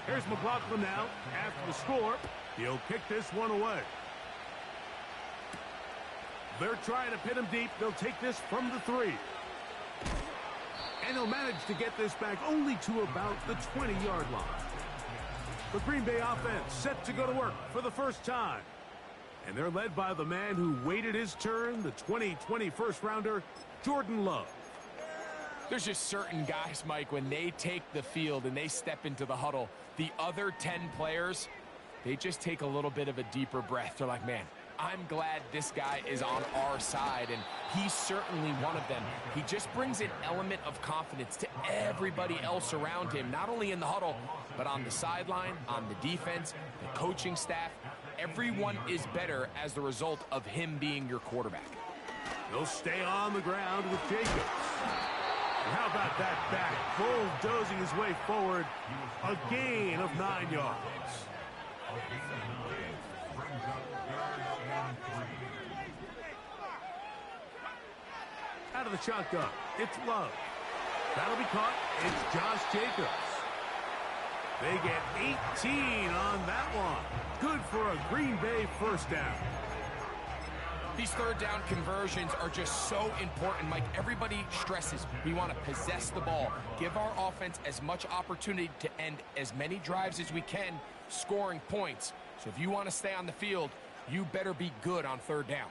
Here's McLaughlin now after the score. He'll kick this one away. They're trying to pin him deep. They'll take this from the 3. And he'll manage to get this back only to about the 20-yard line. The Green Bay offense set to go to work for the first time. And they're led by the man who waited his turn, the 2020 first-rounder, Jordan Love. There's just certain guys, Mike, when they take the field and they step into the huddle, the other 10 players, they just take a little bit of a deeper breath. They're like, man, I'm glad this guy is on our side, and he's certainly one of them. He just brings an element of confidence to everybody else around him, not only in the huddle, but on the sideline, on the defense, the coaching staff. Everyone is better as the result of him being your quarterback. He'll stay on the ground with Jacobs. And how about that back bulldozing his way forward, a gain of 9 yards. Out of the shotgun, it's Love. That'll be caught. It's Josh Jacobs. They get 18 on that one. Good for a Green Bay first down. These third down conversions are just so important, Mike. Everybody stresses we want to possess the ball, give our offense as much opportunity to end as many drives as we can, scoring points. So if you want to stay on the field, you better be good on third down.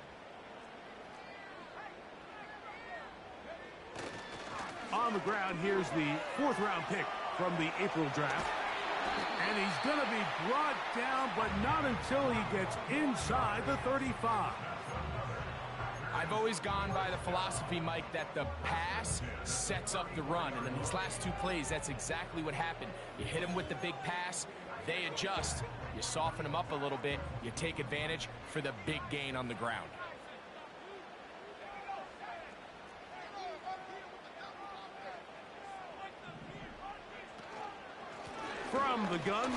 On the ground, here's the 4th-round pick from the April draft. And he's going to be brought down, but not until he gets inside the 35. I've always gone by the philosophy, Mike, that the pass sets up the run. And in these last 2 plays, that's exactly what happened. You hit them with the big pass, they adjust. You soften them up a little bit, you take advantage for the big gain on the ground. From the gun,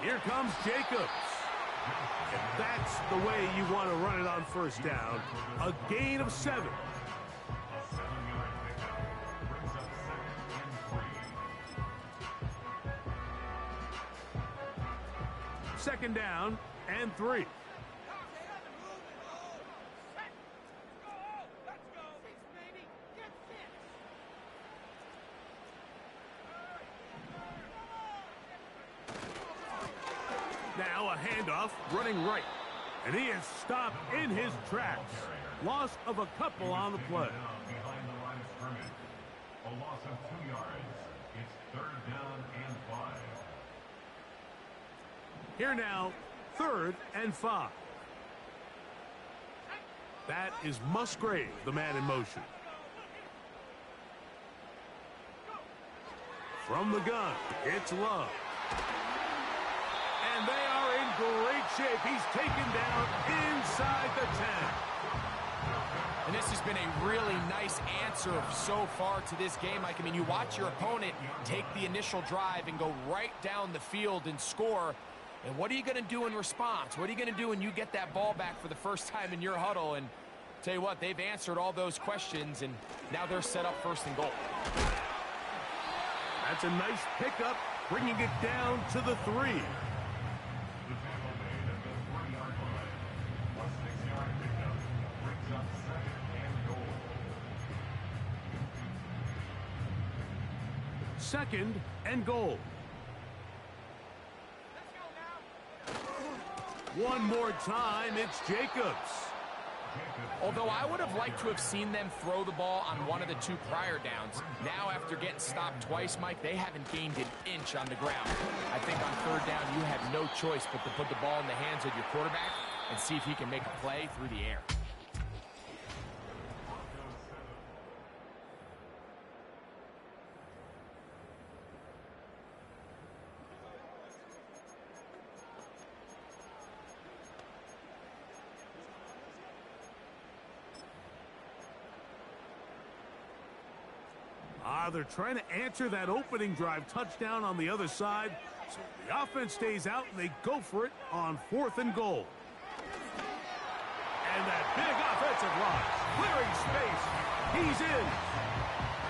here comes Jacobs. And that's the way you want to run it on first down. A gain of 7. Second down and 3. Now a handoff, running right. And he is stopped in his tracks. Loss of a couple on the play. Behind the line of scrimmage. A loss of 2 yards. It's 3rd down and 5. Here now, 3rd and 5. That is Musgrave, the man in motion. From the gun, it's Love. And they are in great shape. He's taken down inside the 10. And this has been a really nice answer so far to this game, Mike. I mean, you watch your opponent take the initial drive and go right down the field and score. And what are you going to do in response? What are you going to do when you get that ball back for the first time in your huddle? And tell you what, they've answered all those questions, and now they're set up 1st and goal. That's a nice pickup, bringing it down to the 3. Second and goal. One more time, it's Jacobs. Although I would have liked to have seen them throw the ball on one of the 2 prior downs. Now, after getting stopped twice, Mike, they haven't gained an inch on the ground. I think on 3rd down, you have no choice but to put the ball in the hands of your quarterback and see if he can make a play through the air. They're trying to answer that opening drive touchdown on the other side. So the offense stays out, and they go for it on 4th and goal. And that big offensive line, clearing space. He's in.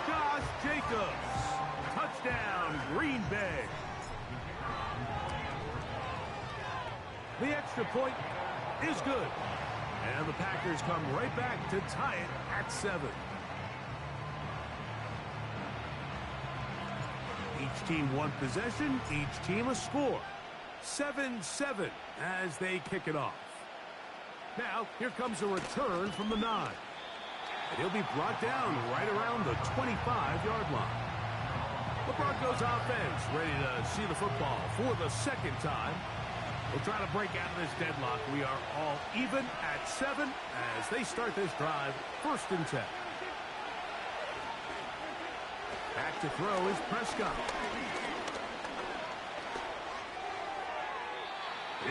Josh Jacobs. Touchdown, Green Bay. The extra point is good. And the Packers come right back to tie it at 7. Each team one possession, each team a score. 7-7 as they kick it off. Now, here comes a return from the 9. And he'll be brought down right around the 25-yard line. The Broncos offense ready to see the football for the second time. We'll try to break out of this deadlock. We are all even at 7 as they start this drive, 1st and 10. Back to throw is Prescott.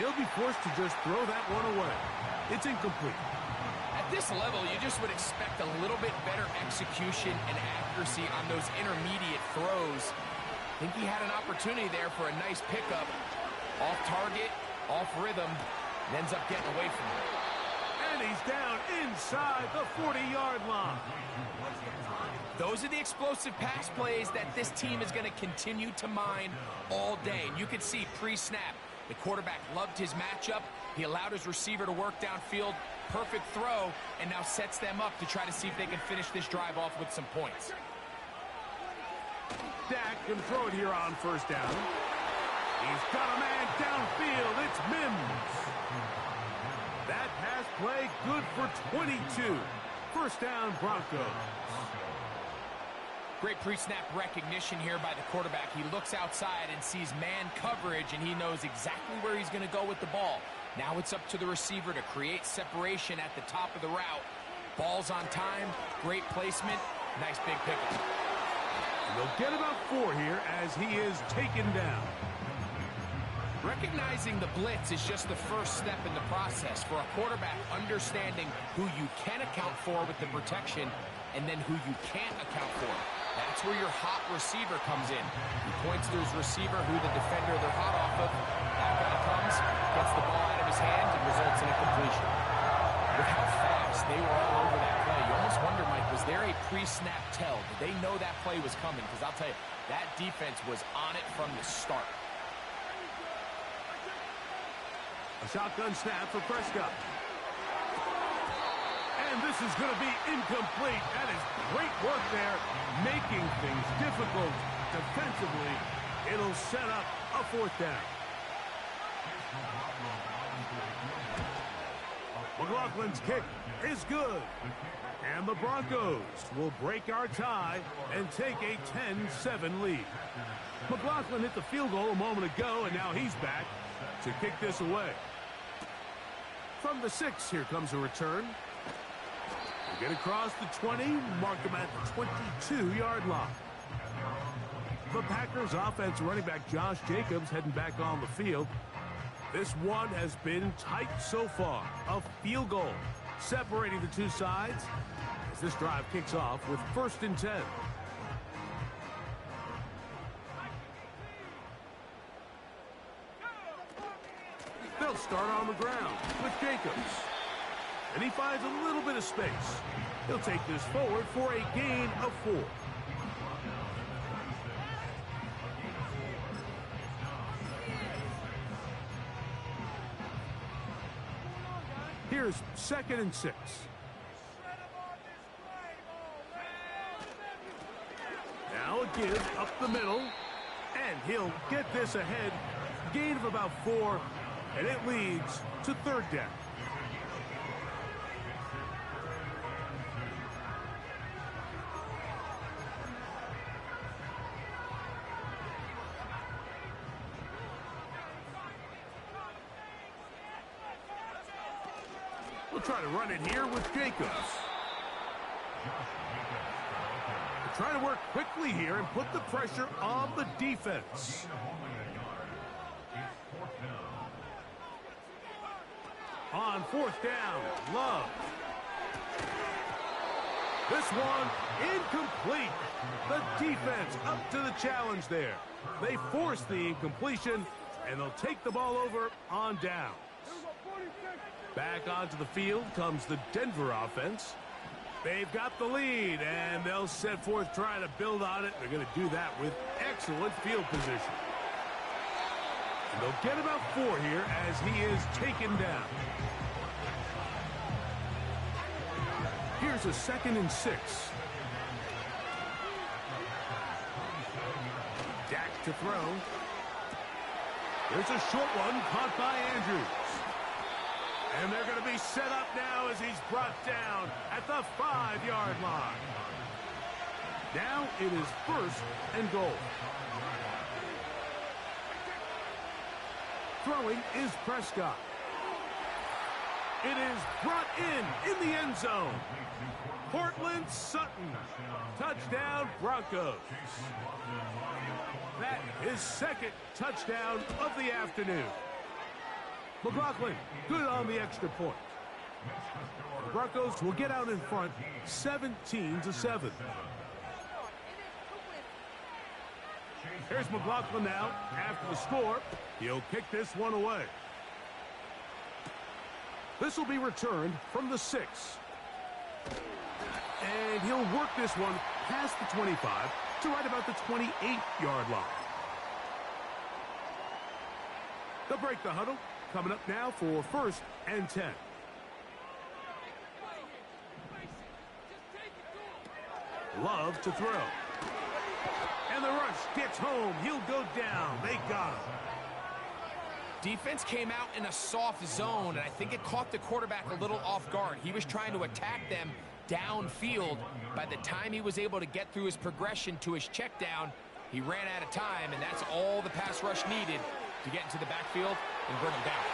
He'll be forced to just throw that one away. It's incomplete. At this level, you just would expect a little bit better execution and accuracy on those intermediate throws. I think he had an opportunity there for a nice pickup. Off target, off rhythm, and ends up getting away from it. And he's down inside the 40-yard line. Those are the explosive pass plays that this team is going to continue to mine all day. And you could see pre-snap, the quarterback loved his matchup. He allowed his receiver to work downfield. Perfect throw, and now sets them up to try to see if they can finish this drive off with some points. Dak can throw it here on 1st down. He's got a man downfield. It's Mims. That pass play good for 22. 1st down, Broncos. Great pre-snap recognition here by the quarterback. He looks outside and sees man coverage, and he knows exactly where he's going to go with the ball. Now it's up to the receiver to create separation at the top of the route. Ball's on time, great placement, nice big pickup. And they'll get about 4 here as he is taken down. Recognizing the blitz is just the first step in the process for a quarterback, understanding who you can account for with the protection and then who you can't account for. That's where your hot receiver comes in. He points to his receiver who the defender they're hot off of. That guy comes, gets the ball out of his hand, and results in a completion. With how fast they were all over that play, you almost wonder, Mike, was there a pre-snap tell? Did they know that play was coming? Because I'll tell you, that defense was on it from the start. A shotgun snap for Prescott. And this is going to be incomplete. That is great work there, making things difficult defensively. It'll set up a 4th down. McLaughlin's kick is good. And the Broncos will break our tie and take a 10-7 lead. McLaughlin hit the field goal a moment ago, and now he's back to kick this away. From the 6, here comes a return. Get across the 20, mark him at the 22-yard line. The Packers offense running back Josh Jacobs heading back on the field. This one has been tight so far. A field goal separating the two sides as this drive kicks off with 1st and 10. They'll start on the ground with Jacobs. And he finds a little bit of space. He'll take this forward for a gain of 4. Here's 2nd and 6. Now a give up the middle. And he'll get this ahead. Gain of about 4. And it leads to 3rd down. We'll try to run it here with Jacobs. We'll try to work quickly here and put the pressure on the defense. On 4th down, Love. This one incomplete. The defense up to the challenge there. They force the incompletion, and they'll take the ball over on down. Back onto the field comes the Denver offense. They've got the lead, and they'll set forth trying to build on it. They're going to do that with excellent field position. And they'll get about 4 here as he is taken down. Here's a 2nd and 6. Dak to throw. There's a short one caught by Andrews. And they're going to be set up now as he's brought down at the 5-yard line. Now it is 1st and goal. Throwing is Prescott. It is brought in the end zone. Cortland Sutton. Touchdown, Broncos. That is 2nd touchdown of the afternoon. McLaughlin, good on the extra point. The Broncos will get out in front, 17-7. Here's McLaughlin now. After the score, he'll kick this one away. This will be returned from the 6. And he'll work this one past the 25 to right about the 28-yard line. They'll break the huddle. Coming up now for 1st and 10. Love to throw. And the rush gets home. He'll go down. They got him. Defense came out in a soft zone, and I think it caught the quarterback a little off guard. He was trying to attack them downfield. By the time he was able to get through his progression to his check down, he ran out of time, and that's all the pass rush needed to get into the backfield and bring him down.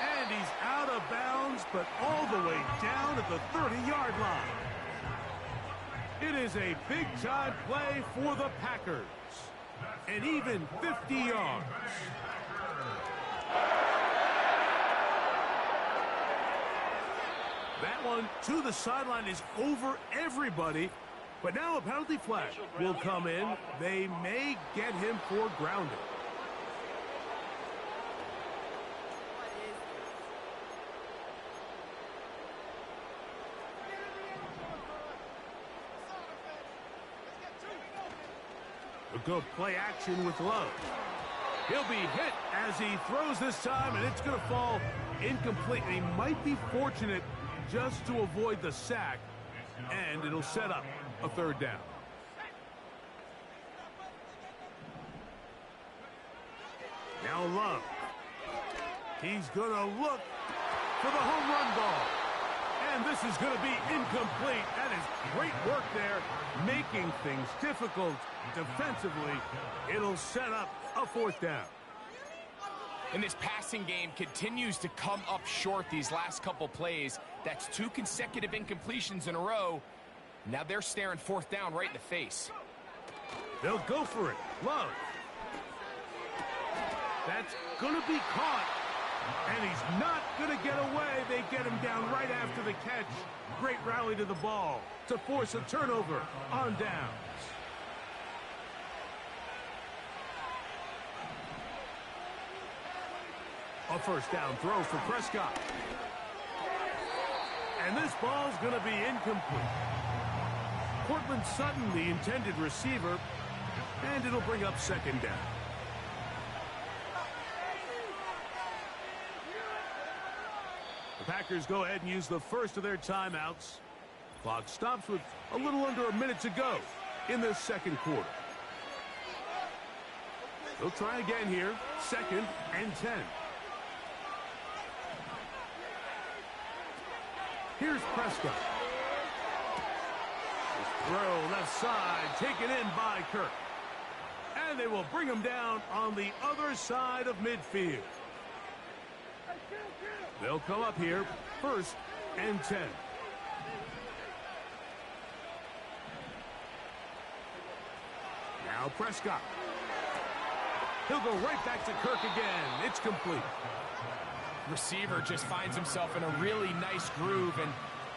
And he's out of bounds, but all the way down at the 30-yard line. It is a big-time play for the Packers. And even 50 yards. That one to the sideline is over everybody. But now a penalty flag will come in. They may get him for grounding. A good play action with Love. He'll be hit as he throws this time, and it's going to fall incomplete. He might be fortunate just to avoid the sack, and it'll set up a 3rd down. Now Love. He's going to look for the home run ball. And this is going to be incomplete. That is great work there, making things difficult defensively. It'll set up a 4th down. And this passing game continues to come up short these last couple plays. That's 2 consecutive incompletions in a row. Now they're staring 4th down right in the face. They'll go for it. Love. That's going to be caught. And he's not going to get away. They get him down right after the catch. Great rally to the ball to force a turnover on downs. A 1st down throw for Prescott. And this ball's going to be incomplete. Cortland Sutton, the intended receiver, and it'll bring up 2nd down. The Packers go ahead and use the first of their timeouts. Clock stops with a little under a minute to go in the 2nd quarter. They'll try again here. 2nd and 10. Here's Prescott. His throw left side, taken in by Kirk. And they will bring him down on the other side of midfield. They'll come up here, 1st and 10. Now Prescott. He'll go right back to Kirk again. It's complete. Receiver just finds himself in a really nice groove, and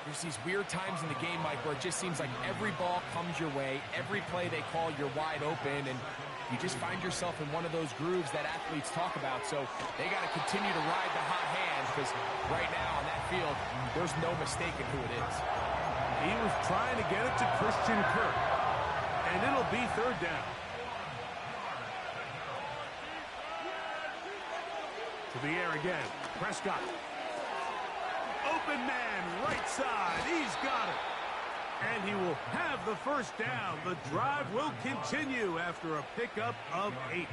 there's these weird times in the game, Mike, where it just seems like every ball comes your way. Every play they call, you're wide open, and you just find yourself in one of those grooves that athletes talk about. So they got to continue to ride the hot hand, because right now on that field, there's no mistaking who it is. He was trying to get it to Christian Kirk, and it'll be 3rd down. To the air again. Prescott. Open man, right side. He's got it. And he will have the first down. The drive will continue after a pickup of 8.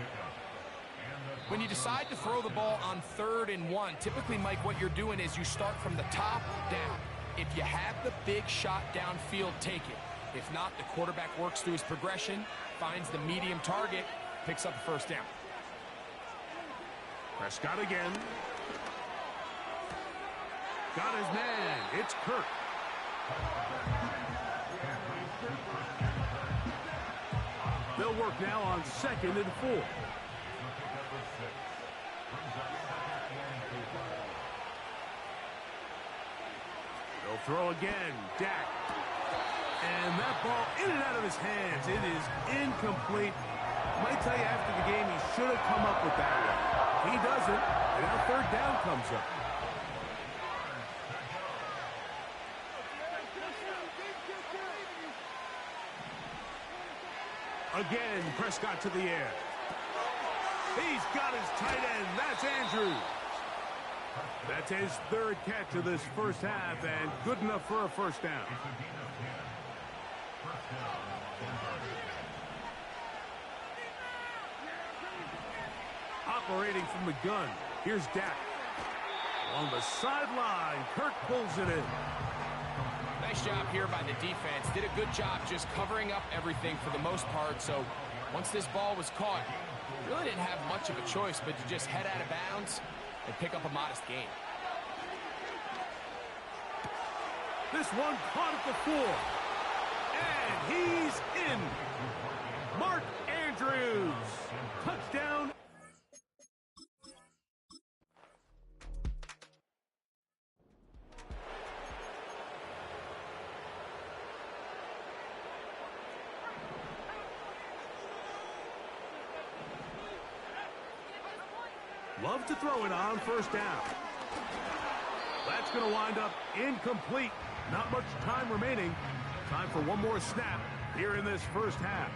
When you decide to throw the ball on 3rd and 1, typically, Mike, what you're doing is you start from the top down. If you have the big shot downfield, take it. If not, the quarterback works through his progression, finds the medium target, picks up the first down. Prescott again. Got his man. It's Kirk. They'll work now on 2nd and 4. They'll throw again. Dak. And that ball in and out of his hands. It is incomplete. I might tell you after the game he should have come up with that one. He doesn't. And now 3rd down comes up. Again, Prescott to the air. He's got his tight end. That's Andrews. That's his 3rd catch of this first half, and good enough for a first down. Operating from the gun. Here's Dak. On the sideline, Kirk pulls it in. Nice job here by the defense. Did a good job just covering up everything for the most part. So once this ball was caught, really didn't have much of a choice but to just head out of bounds and pick up a modest gain. This one caught at the 4. And he's in. Mark Andrews. Touchdown. Love to throw it on 1st down. That's going to wind up incomplete. Not much time remaining. Time for one more snap here in this first half.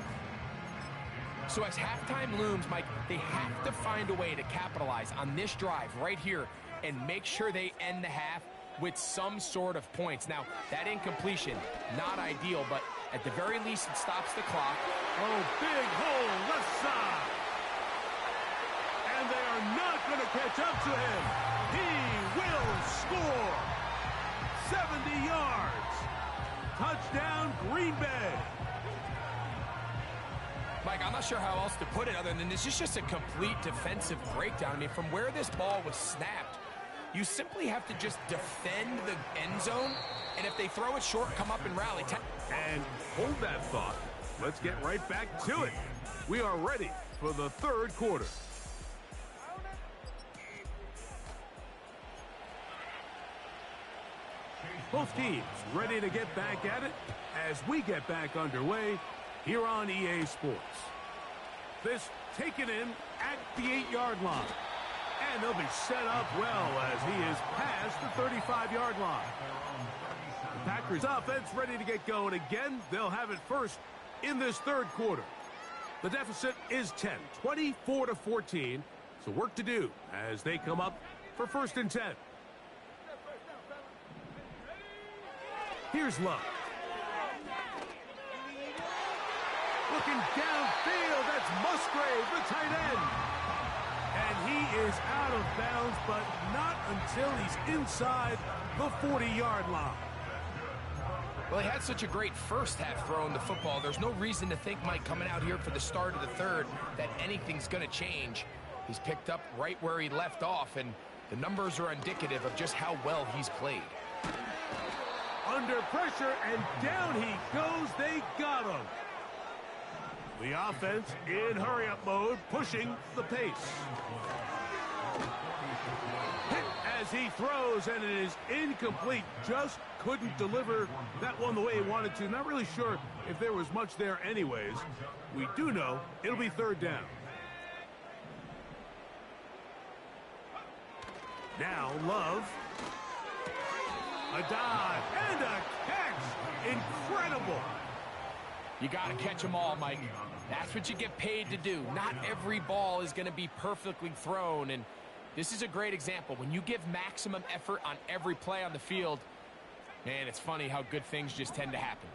So as halftime looms, Mike, they have to find a way to capitalize on this drive right here and make sure they end the half with some sort of points. Now, that incompletion, not ideal, but at the very least, it stops the clock. Oh, big hole left side. And they are not going to catch up to him. He will score. 70 yards. Touchdown, Green Bay. Mike, I'm not sure how else to put it other than this is just a complete defensive breakdown. I mean, from where this ball was snapped, you simply have to just defend the end zone, and if they throw it short, come up and rally. And hold that thought. Let's get right back to it. We are ready for the 3rd quarter. Both teams ready to get back at it as we get back underway here on EA Sports. This taken in at the 8-yard line. And they'll be set up well as he is past the 35-yard line. The Packers offense ready to get going again. They'll have it first in this 3rd quarter. The deficit is 10, 24-14. So work to do as they come up for 1st and 10. Here's Love. Looking downfield, that's Musgrave, the tight end. And he is out of bounds, but not until he's inside the 40-yard line. Well, he had such a great first half throwing the football. There's no reason to think, Mike, coming out here for the start of the 3rd, that anything's going to change. He's picked up right where he left off, and the numbers are indicative of just how well he's played. Under pressure, and down he goes. They got him. The offense in hurry-up mode, pushing the pace. Hit as he throws, and it is incomplete. Just couldn't deliver that one the way he wanted to. Not really sure if there was much there anyways. We do know it'll be 3rd down. Now Love. A dive and a catch. Incredible. You got to catch them all, Mike. That's what you get paid to do. Not every ball is going to be perfectly thrown, and This is a great example. When you give maximum effort on every play on the field, man, it's funny how good things just tend to happen.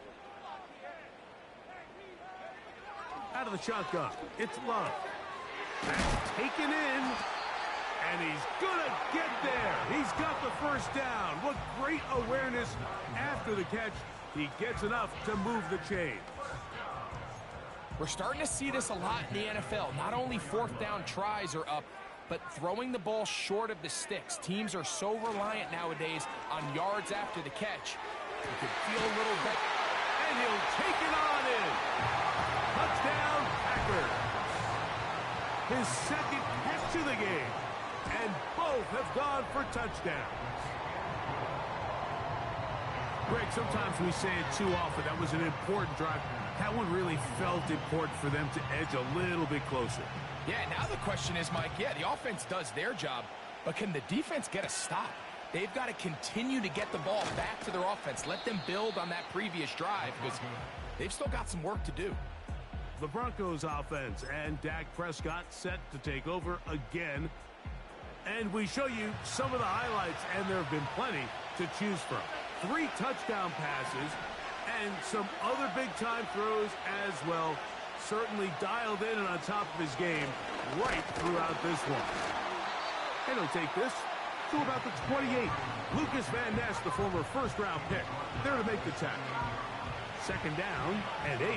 Out of the shotgun, it's Love. That's taken in, and he's gonna get there. He's got the first down. What great awareness after the catch. He gets enough to move the chain. We're starting to see this a lot in the NFL. Not only fourth down tries are up, but throwing the ball short of the sticks. Teams are so reliant nowadays on yards after the catch. You can feel a little bit. And he'll take it on in. Touchdown, Packers. His second catch of the game. And both have gone for touchdowns. Greg, sometimes we say it too often. That was an important drive. That one really felt important for them to edge a little bit closer. Yeah, now the question is, Mike, yeah, the offense does their job, but can the defense get a stop? They've got to continue to get the ball back to their offense. Let them build on that previous drive because they've still got some work to do. The Broncos offense and Dak Prescott set to take over again. And we show you some of the highlights, and there have been plenty to choose from. 3 touchdown passes and some other big-time throws as well. Certainly dialed in and on top of his game right throughout this one. And he'll take this to about the 28. Lucas Van Ness, the former first-round pick, there to make the tackle. Second down and 8.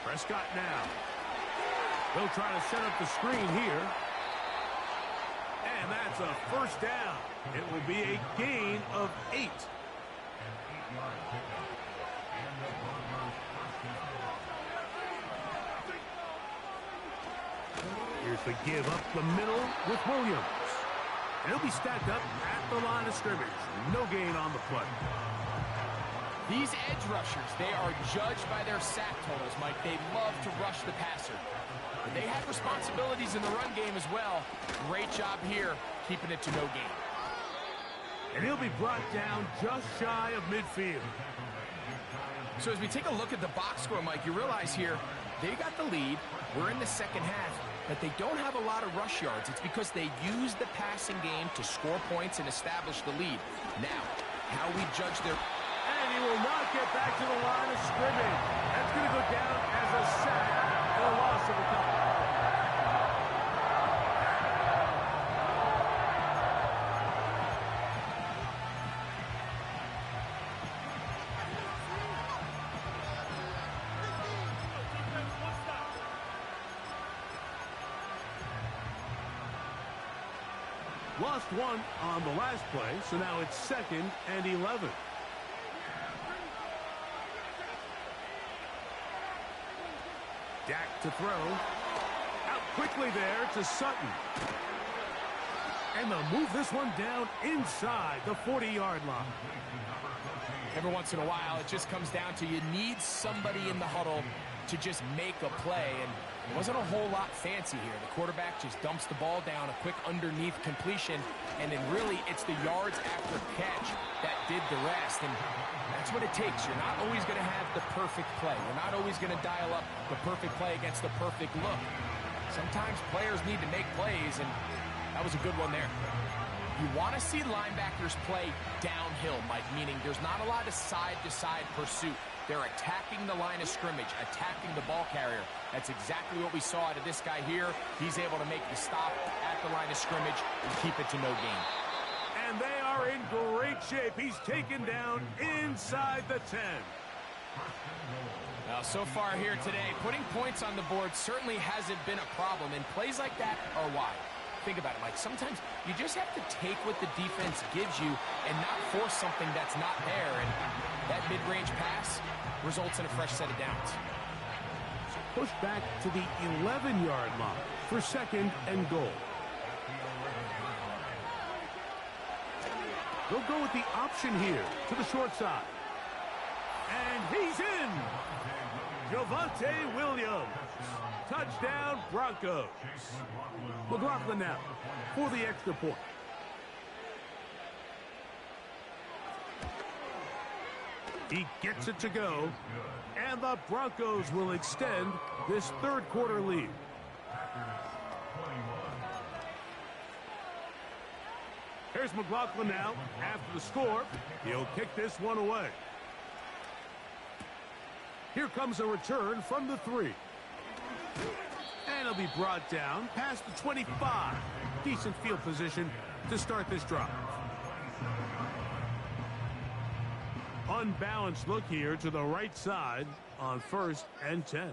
Prescott now. They'll try to set up the screen here. And that's a first down. It will be a gain of 8. Here's the give up the middle with Williams. And he'll be stacked up at the line of scrimmage. No gain on the play. These edge rushers, they are judged by their sack totals, Mike. They love to rush the passer. But they have responsibilities in the run game as well. Great job here, keeping it to no gain. And he'll be brought down just shy of midfield. So as we take a look at the box score, Mike, you realize here, they got the lead. We're in the second half, but they don't have a lot of rush yards. It's because they use the passing game to score points and establish the lead. Now, how we judge their... And he will not get back to the line of scrimmage. That's going to go down as a sack and a loss of a couple. Lost one on the last play, so now it's 2nd and 11. Dak to throw. Out quickly there to Sutton. And they'll move this one down inside the 40-yard line. Every once in a while, it just comes down to you need somebody in the huddle to just make a play, and it wasn't a whole lot fancy here. The quarterback just dumps the ball down, a quick underneath completion, and then really it's the yards after catch that did the rest, and that's what it takes. You're not always going to have the perfect play. You're not always going to dial up the perfect play against the perfect look. Sometimes players need to make plays, and that was a good one there. You want to see linebackers play downhill, Mike, meaning there's not a lot of side-to-side pursuit. They're attacking the line of scrimmage, attacking the ball carrier. That's exactly what we saw out of this guy here. He's able to make the stop at the line of scrimmage and keep it to no gain. And they are in great shape. He's taken down inside the 10. Now, so far here today, putting points on the board certainly hasn't been a problem, and plays like that are why. Think about it, Mike. Sometimes you just have to take what the defense gives you and not force something that's not there, and that mid-range pass results in a fresh set of downs. Push back to the 11-yard line for 2nd and goal. They'll go with the option here to the short side. And he's in! Javonte Williams. Touchdown, Broncos. McLaughlin now for the extra point. He gets it to go, and the Broncos will extend this third quarter lead. Here's McLaughlin now. After the score, he'll kick this one away. Here comes a return from the 3. And he'll be brought down past the 25. Decent field position to start this drive. Unbalanced look here to the right side on 1st and 10.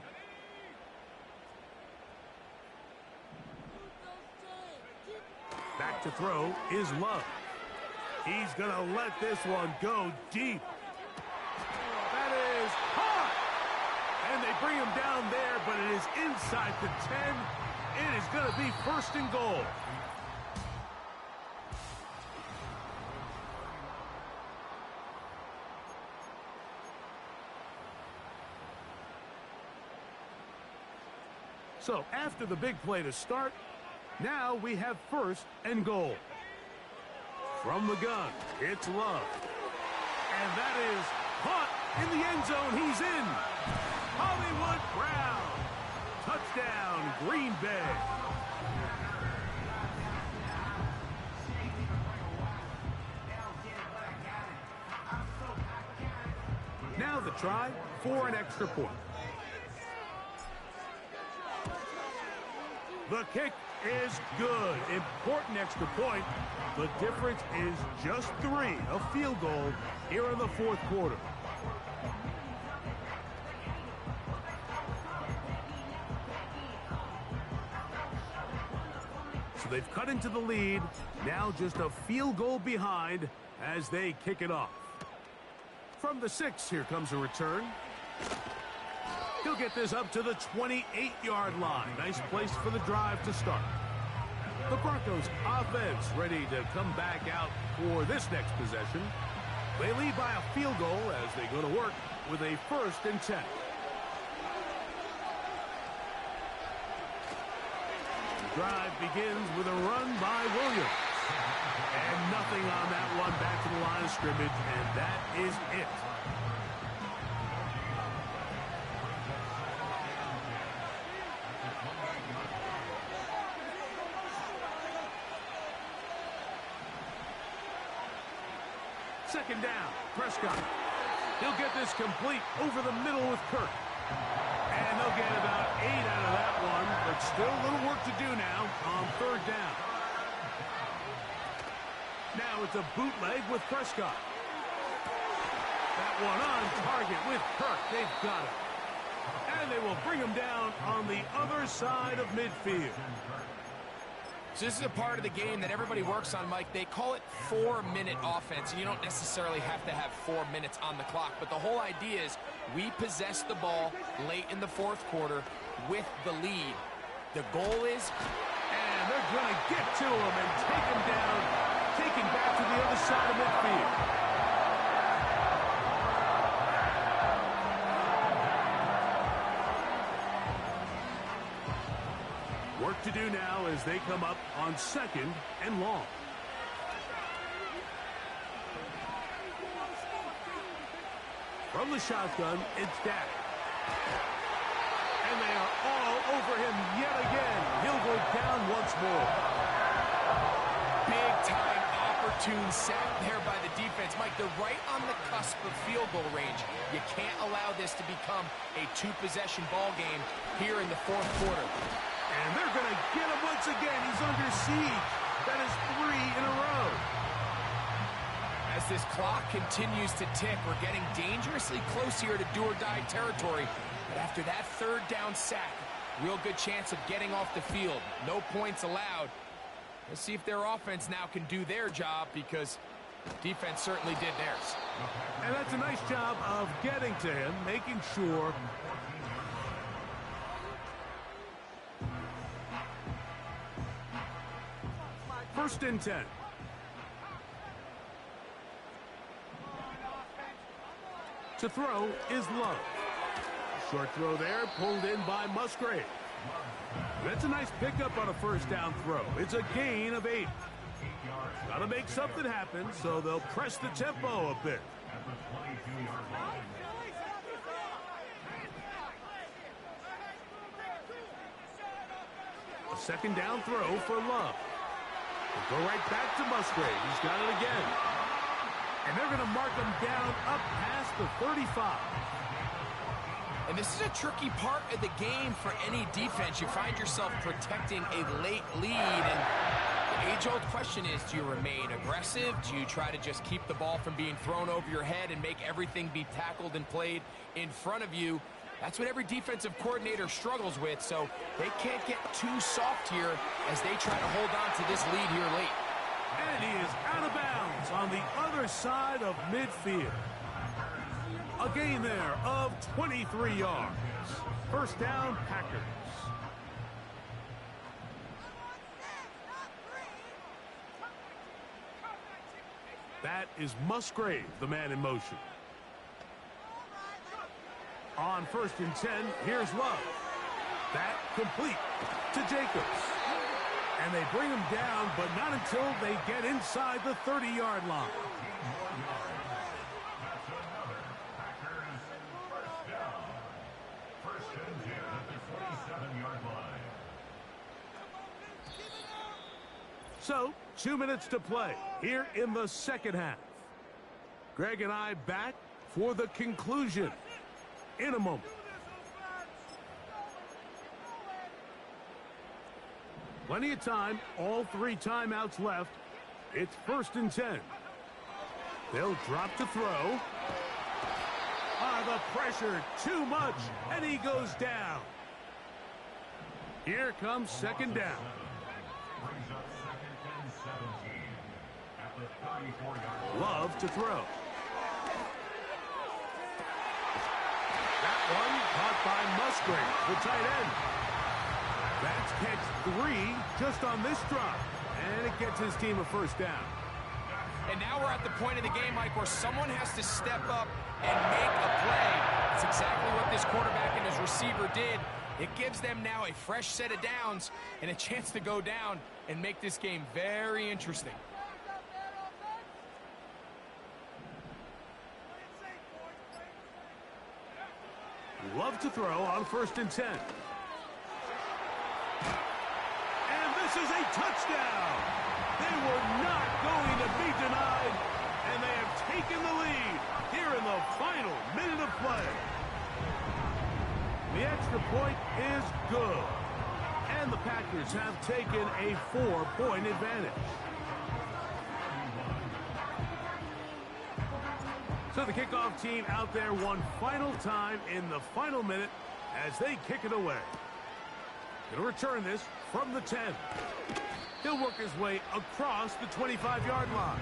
Back to throw is Love. He's going to let this one go deep. That is hot. And they bring him down there, but it is inside the 10. It is going to be 1st and goal. So after the big play to start, now we have 1st and goal. From the gun, it's Love. And that is caught in the end zone. He's in. Hollywood Brown. Touchdown, Green Bay. Now the try for an extra point. The kick is good. Important extra point. The difference is just 3. A field goal here in the 4th quarter. So they've cut into the lead. Now just a field goal behind as they kick it off. From the 6, here comes a return. He'll get this up to the 28-yard line. Nice place for the drive to start. The Broncos offense ready to come back out for this next possession. They lead by a field goal as they go to work with a 1st and 10. The drive begins with a run by Williams. And nothing on that one, back to the line of scrimmage, and that is it. Second down, Prescott. He'll get this complete over the middle with Kirk. And they'll get about 8 out of that one, but still a little work to do now on 3rd down. Now it's a bootleg with Prescott. That one on target with Kirk. They've got it. And they will bring him down on the other side of midfield. So this is a part of the game that everybody works on, Mike. They call it 4-minute offense. You don't necessarily have to have 4 minutes on the clock, but the whole idea is we possess the ball late in the 4th quarter with the lead. The goal is, and they're going to get to him and take him down, take him back to the other side of midfield. Work to do now as they come up on 2nd and long. From the shotgun, it's Dak. And they are all over him yet again. He'll go down once more. Big-time opportune sack there by the defense. Mike, they're right on the cusp of field goal range. You can't allow this to become a 2-possession ball game here in the 4th quarter. And they're going to get him once again. He's under siege. That is 3 in a row. As this clock continues to tick, we're getting dangerously close here to do-or-die territory. But after that 3rd down sack, real good chance of getting off the field. No points allowed. Let's see if their offense now can do their job, because defense certainly did theirs. And that's a nice job of getting to him, making sure. First and 10. To throw is Love. Short throw there, pulled in by Musgrave. That's a nice pickup on a 1st down throw. It's a gain of 8. Got to make something happen, so they'll press the tempo a bit. A 2nd down throw for Love. They'll go right back to Musgrave. He's got it again. And they're going to mark him down up past the 35. And this is a tricky part of the game for any defense. You find yourself protecting a late lead, and the age-old question is, do you remain aggressive? Do you try to just keep the ball from being thrown over your head and make everything be tackled and played in front of you? That's what every defensive coordinator struggles with, so they can't get too soft here as they try to hold on to this lead here late. And he is out of bounds on the other side of midfield. A gain there of 23 yards. First down, Packers. That is Musgrave, the man in motion. On 1st and 10, here's Love. That complete to Jacobs. And they bring him down, but not until they get inside the 30-yard line. So, 2 minutes to play here in the second half. Greg and I back for the conclusion in a moment. Plenty of time, all 3 timeouts left. It's 1st and 10. They'll drop to throw. The pressure, too much, and he goes down. Here comes 2nd down. Love to throw. That one caught by Musgrave, the tight end. That's catch 3 just on this drive. And it gets his team a 1st down. And now we're at the point in the game, Mike, where someone has to step up and make a play. That's exactly what this quarterback and his receiver did. It gives them now a fresh set of downs and a chance to go down and make this game very interesting. Love to throw on 1st and 10. And this is a touchdown. They were not going to be denied, and they have taken the lead here in the final minute of play. The extra point is good, and the Packers have taken a 4-point advantage. So the kickoff team out there one final time in the final minute as they kick it away. He'll return this from the 10. He'll work his way across the 25-yard line.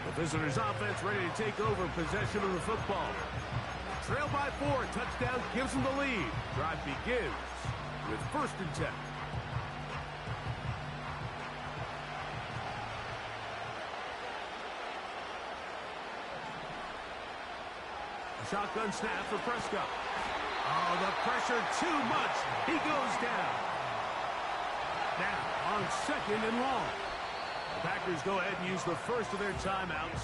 The visitors' offense ready to take over possession of the football. Trail by 4, touchdown gives them the lead. Drive begins with 1st and 10. Shotgun snap for Prescott. Oh, the pressure too much. He goes down. Now on 2nd and long. The Packers go ahead and use the first of their timeouts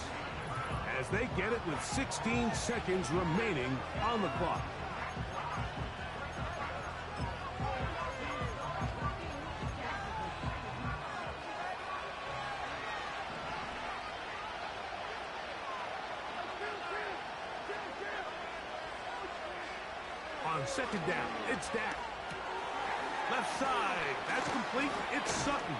as they get it with 16 seconds remaining on the clock. On 2nd down, it's Dak. Left side, that's complete. It's Sutton.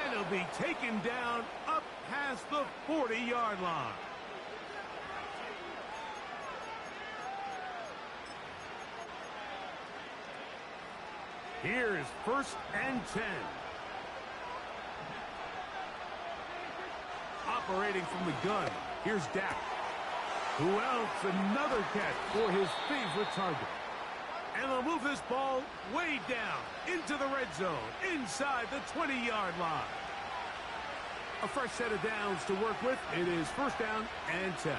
And he'll be taken down up past the 40-yard line. Here is 1st and 10. Operating from the gun, here's Dak. Who else? Another catch for his favorite target. And they'll move this ball way down into the red zone, inside the 20-yard line. A fresh set of downs to work with. It is 1st down and 10.